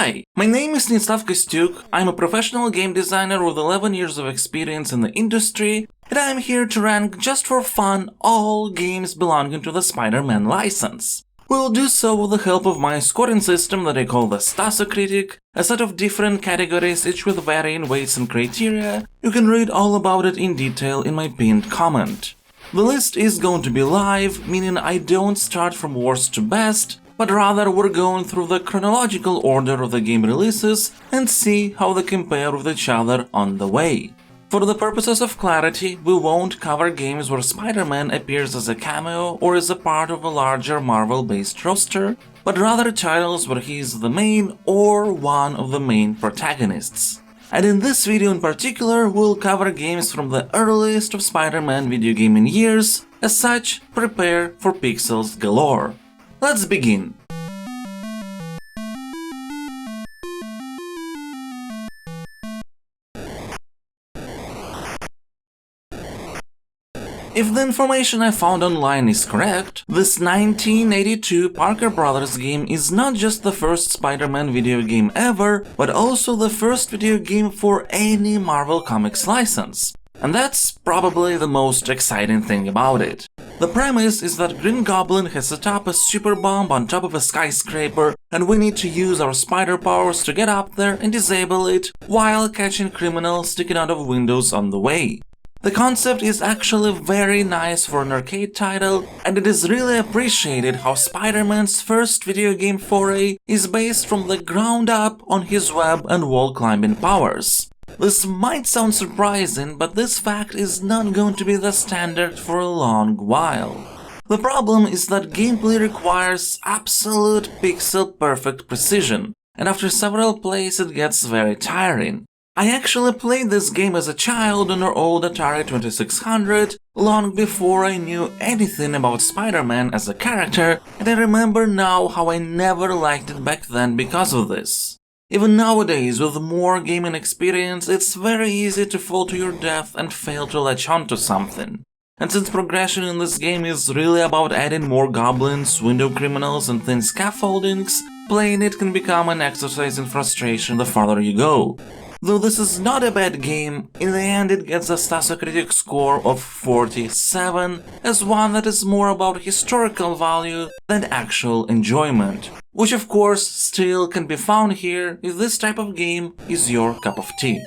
Hi, my name is Stanislav Costiuc. I'm a professional game designer with 11 years of experience in the industry, and I'm here to rank just for fun all games belonging to the Spider-Man license. We'll do so with the help of my scoring system that I call the Stasucritic, a set of different categories each with varying weights and criteria. You can read all about it in detail in my pinned comment. The list is going to be live, meaning I don't start from worst to best, but rather we're going through the chronological order of the game releases and see how they compare with each other on the way. For the purposes of clarity, we won't cover games where Spider-Man appears as a cameo or is a part of a larger Marvel-based roster, but rather titles where he is the main or one of the main protagonists. And in this video in particular, we'll cover games from the earliest of Spider-Man video gaming years. As such, prepare for pixels galore. Let's begin! If the information I found online is correct, this 1982 Parker Brothers game is not just the first Spider-Man video game ever, but also the first video game for any Marvel Comics license. And that's probably the most exciting thing about it. The premise is that Green Goblin has set up a super bomb on top of a skyscraper, and we need to use our spider powers to get up there and disable it while catching criminals sticking out of windows on the way. The concept is actually very nice for an arcade title, and it is really appreciated how Spider-Man's first video game foray is based from the ground up on his web and wall climbing powers. This might sound surprising, but this fact is not going to be the standard for a long while. The problem is that gameplay requires absolute pixel-perfect precision, and after several plays it gets very tiring. I actually played this game as a child on our old Atari 2600, long before I knew anything about Spider-Man as a character, and I remember now how I never liked it back then because of this. Even nowadays, with more gaming experience, it's very easy to fall to your death and fail to latch onto something. And since progression in this game is really about adding more goblins, window criminals and thin scaffoldings, playing it can become an exercise in frustration the farther you go. Though this is not a bad game, in the end it gets a Stasucritic score of 47 as one that is more about historical value than actual enjoyment, which of course still can be found here if this type of game is your cup of tea.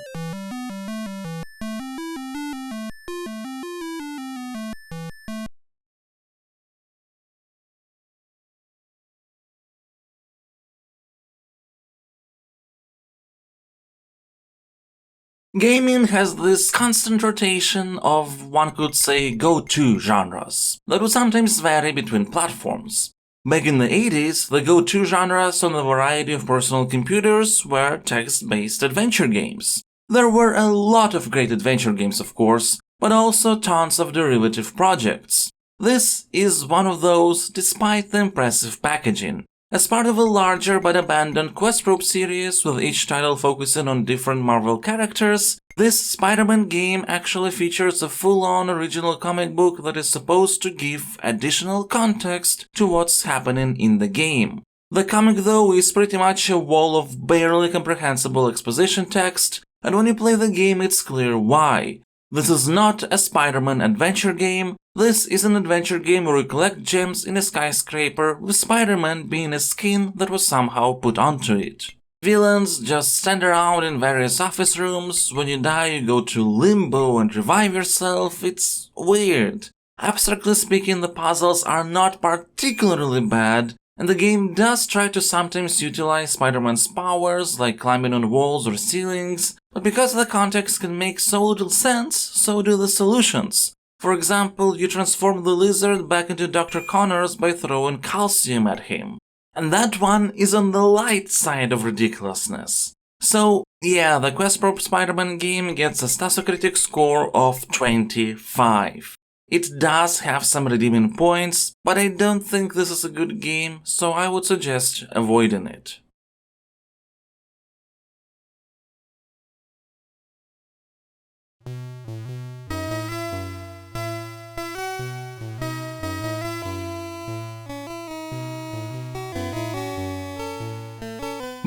Gaming has this constant rotation of, one could say, go-to genres that would sometimes vary between platforms. Back in the 80s, the go-to genres on a variety of personal computers were text-based adventure games. There were a lot of great adventure games, of course, but also tons of derivative projects. This is one of those, despite the impressive packaging. As part of a larger but abandoned Questprobe series, with each title focusing on different Marvel characters, this Spider-Man game actually features a full-on original comic book that is supposed to give additional context to what's happening in the game. The comic, though, is pretty much a wall of barely comprehensible exposition text, and when you play the game it's clear why. This is not a Spider-Man adventure game. This is an adventure game where you collect gems in a skyscraper, with Spider-Man being a skin that was somehow put onto it. Villains just stand around in various office rooms. When you die you go to limbo and revive yourself. It's weird. Abstractly speaking, the puzzles are not particularly bad, and the game does try to sometimes utilize Spider-Man's powers, like climbing on walls or ceilings, but because the context can make so little sense, so do the solutions. For example, you transform the lizard back into Dr. Connors by throwing calcium at him. And that one is on the light side of ridiculousness. So, yeah, the Questprobe Spider-Man game gets a Stasucritic score of 25. It does have some redeeming points, but I don't think this is a good game, so I would suggest avoiding it.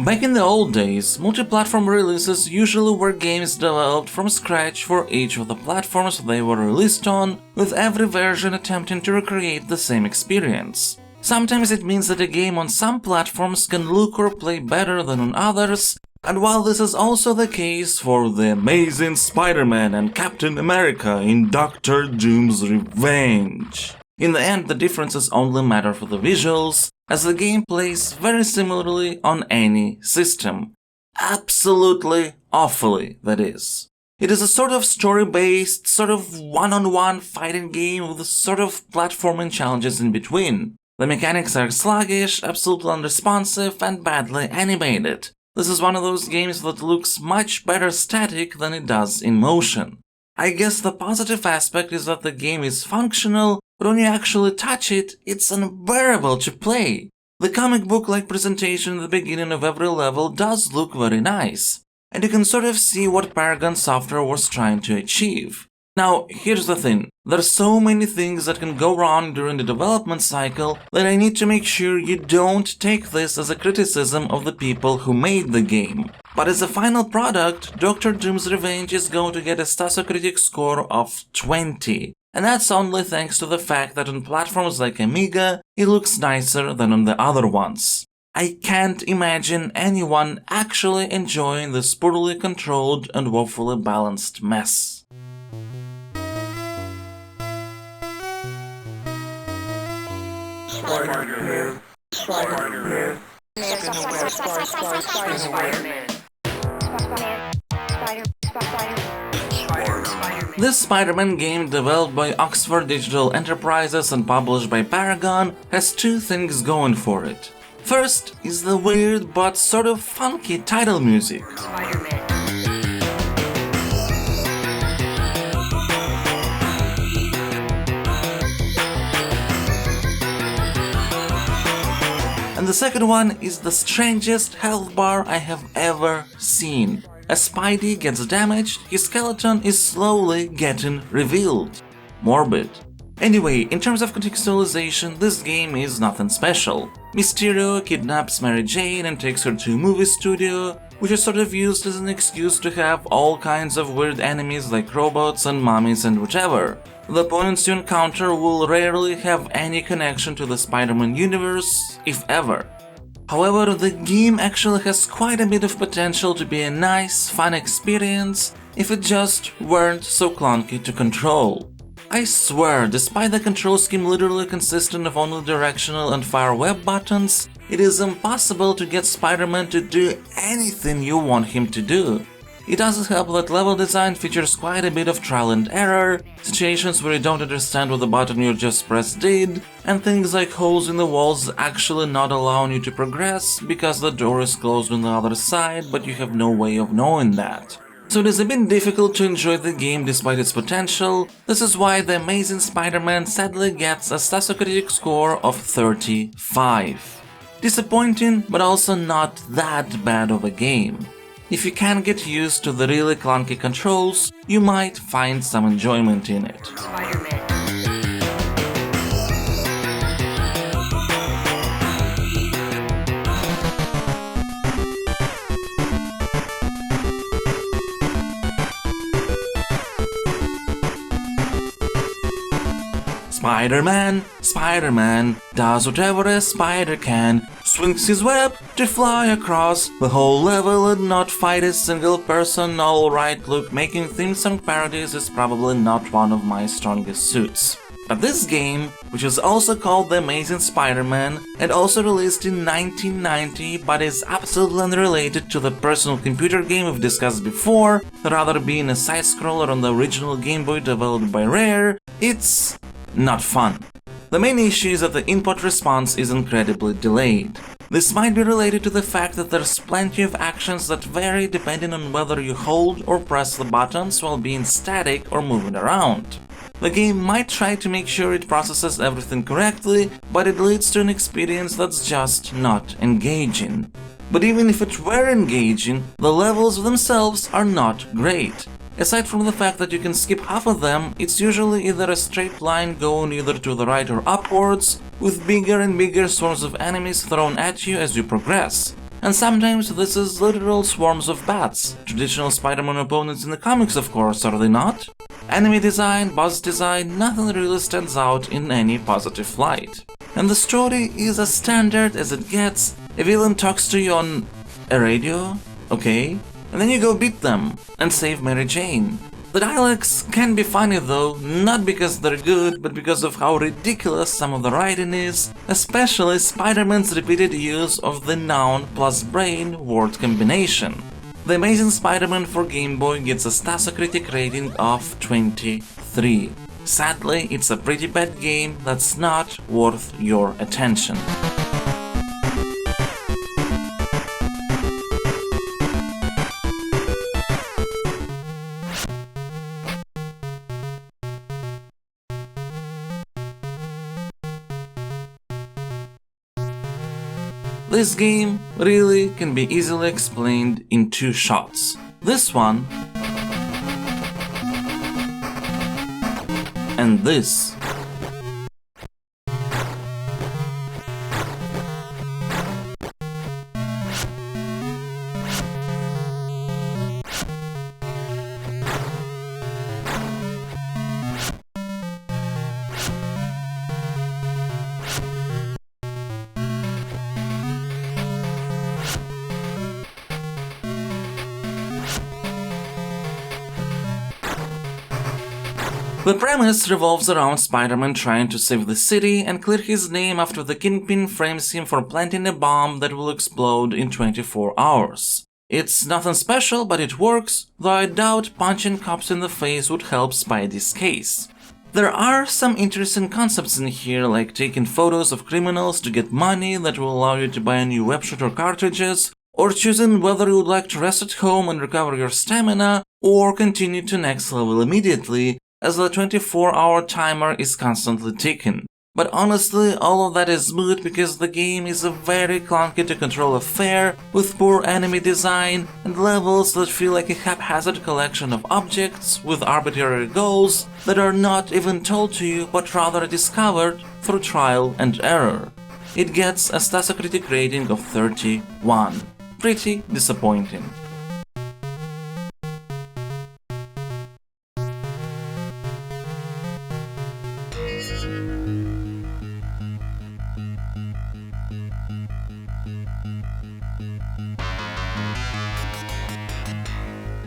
Back in the old days, multi-platform releases usually were games developed from scratch for each of the platforms they were released on, with every version attempting to recreate the same experience. Sometimes it means that a game on some platforms can look or play better than on others, and while this is also the case for The Amazing Spider-Man and Captain America in Doctor Doom's Revenge, in the end the differences only matter for the visuals, as the game plays very similarly on any system. Absolutely awfully, that is. It is a sort of story-based, sort of one-on-one fighting game with sort of platforming challenges in between. The mechanics are sluggish, absolutely unresponsive, and badly animated. This is one of those games that looks much better static than it does in motion. I guess the positive aspect is that the game is functional, but when you actually touch it, it's unbearable to play. The comic book-like presentation at the beginning of every level does look very nice, and you can sort of see what Paragon Software was trying to achieve. Now, here's the thing, there's so many things that can go wrong during the development cycle that I need to make sure you don't take this as a criticism of the people who made the game. But as a final product, Dr. Doom's Revenge is going to get a Metacritic score of 20. And that's only thanks to the fact that on platforms like Amiga, it looks nicer than on the other ones. I can't imagine anyone actually enjoying this poorly controlled and woefully balanced mess. Spider-Man. Spider-Man. This Spider-Man game, developed by Oxford Digital Enterprises and published by Paragon, has two things going for it. First is the weird but sort of funky title music. And the second one is the strangest health bar I have ever seen. As Spidey gets damaged, his skeleton is slowly getting revealed. Morbid. Anyway, in terms of contextualization, this game is nothing special. Mysterio kidnaps Mary Jane and takes her to a movie studio, which is sort of used as an excuse to have all kinds of weird enemies like robots and mummies and whatever. The opponents you encounter will rarely have any connection to the Spider-Man universe, if ever. However, the game actually has quite a bit of potential to be a nice, fun experience if it just weren't so clunky to control. I swear, despite the control scheme literally consisting of only directional and fire web buttons, it is impossible to get Spider-Man to do anything you want him to do. It doesn't help that level design features quite a bit of trial and error, situations where you don't understand what the button you just pressed did, and things like holes in the walls actually not allowing you to progress because the door is closed on the other side, but you have no way of knowing that. So it is a bit difficult to enjoy the game despite its potential. This is why The Amazing Spider-Man sadly gets a Metacritic score of 35. Disappointing, but also not that bad of a game. If you can get used to the really clunky controls, you might find some enjoyment in it. Spider-Man does whatever a spider can, swings his web to fly across the whole level and not fight a single person. Alright, look, making theme song parodies is probably not one of my strongest suits. But this game, which is also called The Amazing Spider-Man and also released in 1990 but is absolutely unrelated to the personal computer game we've discussed before, rather being a side-scroller on the original Game Boy developed by Rare, it's not fun. The main issue is that the input response is incredibly delayed. This might be related to the fact that there's plenty of actions that vary depending on whether you hold or press the buttons while being static or moving around. The game might try to make sure it processes everything correctly, but it leads to an experience that's just not engaging. But even if it were engaging, the levels themselves are not great. Aside from the fact that you can skip half of them, it's usually either a straight line going either to the right or upwards, with bigger and bigger swarms of enemies thrown at you as you progress. And sometimes this is literal swarms of bats, traditional Spider-Man opponents in the comics of course, are they not? Enemy design, boss design, nothing really stands out in any positive light. And the story is as standard as it gets. A villain talks to you on a radio, okay, and then you go beat them and save Mary Jane. The dialogues can be funny though, not because they're good, but because of how ridiculous some of the writing is, especially Spider-Man's repeated use of the noun plus brain word combination. The Amazing Spider-Man for Game Boy gets a Metacritic rating of 23. Sadly, it's a pretty bad game that's not worth your attention. This game really can be easily explained in two shots. This one and this. The premise revolves around Spider-Man trying to save the city and clear his name after the Kingpin frames him for planting a bomb that will explode in 24 hours. It's nothing special, but it works, though I doubt punching cops in the face would help Spidey's case. There are some interesting concepts in here, like taking photos of criminals to get money that will allow you to buy a new web shooter cartridges, or choosing whether you would like to rest at home and recover your stamina, or continue to next level immediately, as the 24-hour timer is constantly ticking. But honestly, all of that is moot because the game is a very clunky to control affair, with poor enemy design and levels that feel like a haphazard collection of objects with arbitrary goals that are not even told to you but rather discovered through trial and error. It gets a Metacritic rating of 31. Pretty disappointing.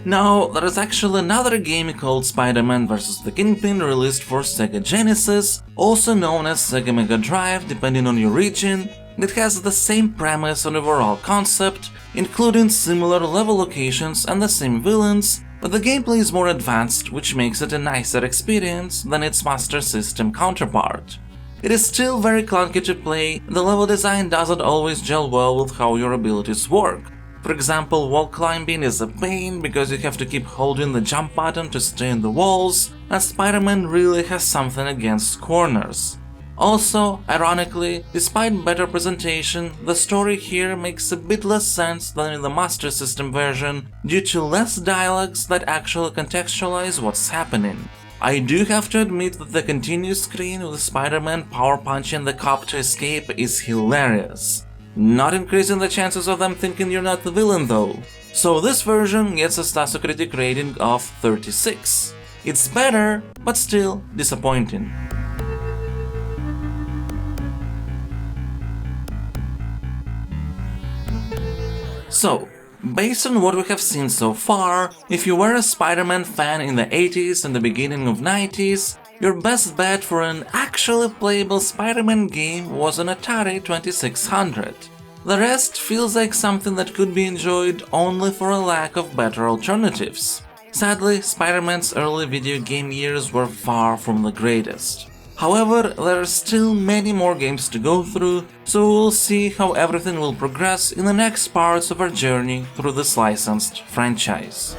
Now, there is actually another game called Spider-Man vs. the Kingpin released for Sega Genesis, also known as Sega Mega Drive depending on your region, that has the same premise and overall concept, including similar level locations and the same villains, but the gameplay is more advanced, which makes it a nicer experience than its Master System counterpart. It is still very clunky to play, and the level design doesn't always gel well with how your abilities work. For example, wall climbing is a pain because you have to keep holding the jump button to stay in the walls, and Spider-Man really has something against corners. Also, ironically, despite better presentation, the story here makes a bit less sense than in the Master System version due to less dialogues that actually contextualize what's happening. I do have to admit that the continuous screen with Spider-Man power punching the cop to escape is hilarious. Not increasing the chances of them thinking you're not the villain though. So this version gets a Metacritic rating of 36. It's better, but still disappointing. So, based on what we have seen so far, if you were a Spider-Man fan in the 80s and the beginning of 90s, your best bet for an actually playable Spider-Man game was an Atari 2600. The rest feels like something that could be enjoyed only for a lack of better alternatives. Sadly, Spider-Man's early video game years were far from the greatest. However, there are still many more games to go through, so we'll see how everything will progress in the next parts of our journey through this licensed franchise.